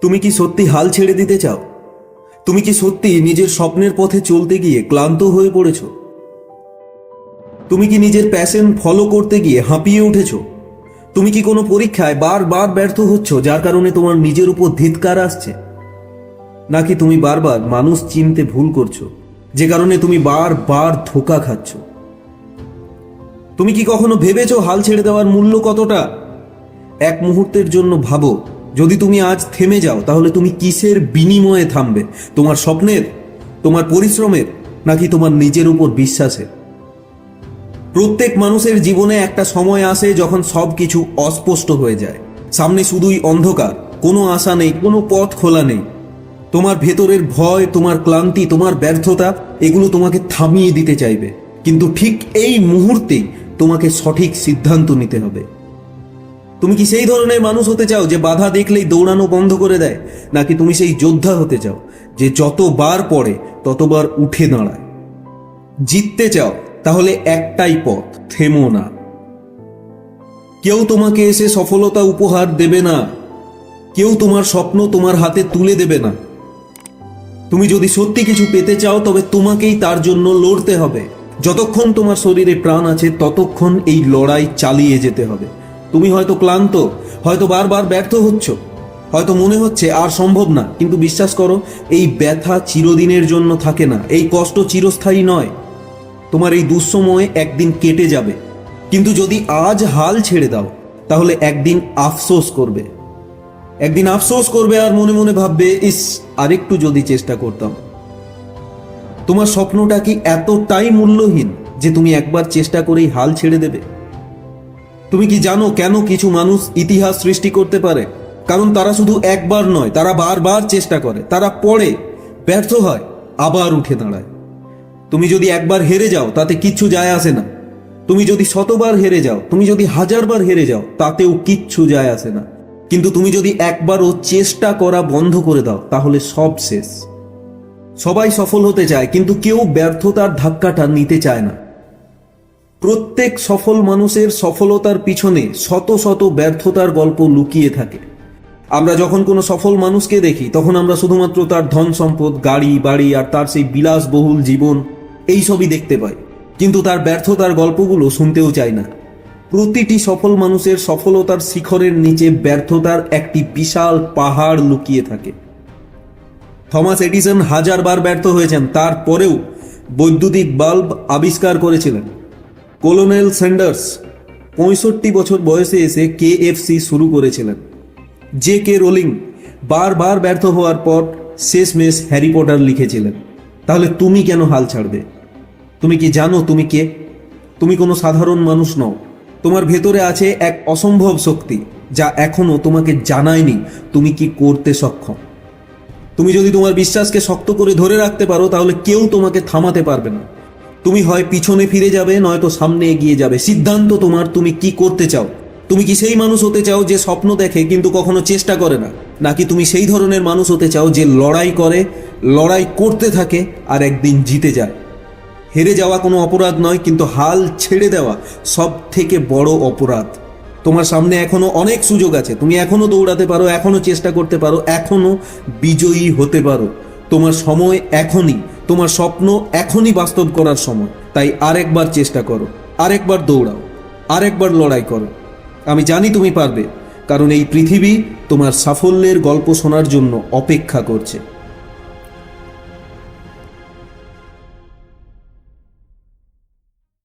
তুমি কি সত্যি হাল ছেড়ে দিতে চাও? তুমি কি সত্যি নিজের স্বপ্নের পথে চলতে গিয়ে ক্লান্ত হয়ে পড়েছো? তুমি কি নিজের প্যাশন ফলো করতে গিয়ে হাঁপিয়ে উঠেছো? তুমি কি কোনো পরীক্ষায় বারবার ব্যর্থ হচ্ছ যার কারণে তোমার নিজের উপর ধিক্কার আসছে? নাকি তুমি বারবার মানুষ চিনতে ভুল করছো যে কারণে তুমি বারবার ধোঁকা খাচ্ছ? তুমি কি কখনো ভেবেছো হাল ছেড়ে দেওয়ার মূল্য কতটা? এক মুহূর্তের জন্য ভাবো, যদি তুমি আজ থেমে যাও তাহলে তুমি কিসের বিনিময়ে থামবে? তোমার স্বপ্নের, তোমার পরিশ্রমের, নাকি তোমার নিজের উপর বিশ্বাসের? প্রত্যেক মানুষের জীবনে একটা সময় আসে যখন সবকিছু অস্পষ্ট হয়ে যায়, সামনে শুধুই অন্ধকার, কোনো আশা নেই, কোনো পথ খোলা নেই। তোমার ভেতরের ভয়, তোমার ক্লান্তি, তোমার ব্যর্থতা এগুলো তোমাকে থামিয়ে দিতে চাইবে, কিন্তু ঠিক এই মুহূর্তেই তোমাকে সঠিক সিদ্ধান্ত নিতে হবে। তুমি কি সেই ধরনের মানুষ হতে চাও যে বাধা দেখলেই দৌড়ানো বন্ধ করে দেয়, নাকি তুমি সেই যোদ্ধা হতে চাও যে যতবার পড়ে ততবার উঠে দাঁড়ায়? জিততে চাও তাহলে একটাই পথ, থেমো না। কেউ তোমাকে এসে সফলতা উপহার দেবে না, কেউ তোমার স্বপ্ন তোমার হাতে তুলে দেবে না। তুমি যদি সত্যি কিছু পেতে চাও তবে তোমাকেই তার জন্য লড়তে হবে। যতক্ষণ তোমার শরীরে প্রাণ আছে ততক্ষণ এই লড়াই চালিয়ে যেতে হবে। তুমি হয়তো ক্লান্ত, হয়তো বারবার ব্যর্থ হচ্ছ, হয়তো মনে হচ্ছে আর সম্ভব না, কিন্তু বিশ্বাস করো, এই ব্যথা চিরদিনের জন্য থাকে না, এই কষ্ট চিরস্থায়ী নয়। তোমার এই দুঃসময় একদিন কেটে যাবে, কিন্তু যদি আজ হাল ছেড়ে দাও তাহলে একদিন আফসোস করবে। একদিন আফসোস করবে আর মনে মনে ভাববে, ইস, আরেকটু যদি চেষ্টা করতাম। তোমার স্বপ্নটা কি এতটাই মূল্যহীন যে তুমি একবার চেষ্টা করেই হাল ছেড়ে দেবে? তুমি কি জানো কেন কিছু মানুষ ইতিহাস সৃষ্টি করতে পারে? কারণ তারা শুধু একবার নয়, তারা বারবার চেষ্টা করে, তারা পড়ে, ব্যর্থ হয়, আবার উঠে দাঁড়ায়। তুমি যদি একবার হেরে যাও তাতে কিচ্ছু যায় আসে না। তুমি যদি শতবার হেরে যাও, তুমি যদি হাজারবার হেরে যাও, তাতেও কিচ্ছু যায় আসে না। কিন্তু তুমি যদি একবারও চেষ্টা করা বন্ধ করে দাও তাহলে সব শেষ। সবাই সফল হতে চায়, কিন্তু কেউ ব্যর্থতার ধাক্কাটা নিতে চায় না। প্রত্যেক সফল মানুষের সফলতার পিছনে শত শত ব্যর্থতার গল্প লুকিয়ে থাকে। আমরা যখন কোনো সফল মানুষকে দেখি তখন আমরা শুধুমাত্র তার ধন সম্পদ, গাড়ি বাড়ি আর তার সেই বিলাসবহুল জীবন এই সবই দেখতে পাই, কিন্তু তার ব্যর্থতার গল্পগুলো শুনতেও চাই না। প্রতিটি সফল মানুষের সফলতার শিখরের নিচে ব্যর্থতার একটি বিশাল পাহাড় লুকিয়ে থাকে। থমাস এডিসন হাজারবার ব্যর্থ হয়েছেন, তারপরেও বৈদ্যুতিক বাল্ব আবিষ্কার করেছিলেন। কলোনেল স্যান্ডার্স 65 বছর বয়সে এসে KFC শুরু করেছিলেন। J.K. রোলিং বারবার ব্যর্থ হওয়ার পর শেষমেশ হ্যারি পটার লিখেছিলেন। তাহলে তুমি কেন হাল ছাড়বে? তুমি কি জানো তুমি কে? তুমি কোনো সাধারণ মানুষ নও। তোমার ভেতরে আছে এক অসম্ভব শক্তি যা এখনো তোমাকে জানায়নি তুমি কি করতে সক্ষম। তুমি যদি তোমার বিশ্বাসকে শক্ত করে ধরে রাখতে পারো তাহলে কেউ তোমাকে থামাতে পারবে না। তুমি হয় পিছনে ফিরে যাবে, নয়তো সামনে এগিয়ে যাবে। সিদ্ধান্ত তোমার, তুমি কি করতে চাও। তুমি কি সেই মানুষ হতে চাও যে স্বপ্ন দেখে কিন্তু কখনো চেষ্টা করে না, নাকি তুমি সেই ধরনের মানুষ হতে চাও যে লড়াই করে, লড়াই করতে থাকে আর একদিন জিতে যায়? হেরে যাওয়া কোনো অপরাধ নয়, কিন্তু হাল ছেড়ে দেওয়া সব থেকে বড় অপরাধ। তোমার সামনে এখনো অনেক সুযোগ আছে, তুমি এখনো দৌড়াতে পারো, এখনো চেষ্টা করতে পারো, এখনো বিজয়ী হতে পারো। তোমার সময় এখনই, তোমার স্বপ্ন এখনই বাস্তব করার সময়। তাই আরেকবার চেষ্টা করো, আরেকবার দৌড়াও, আরেকবার লড়াই করো। আমি জানি তুমি পারবে, কারণ এই পৃথিবী তোমার সাফল্যের গল্প শোনার জন্য অপেক্ষা করছে।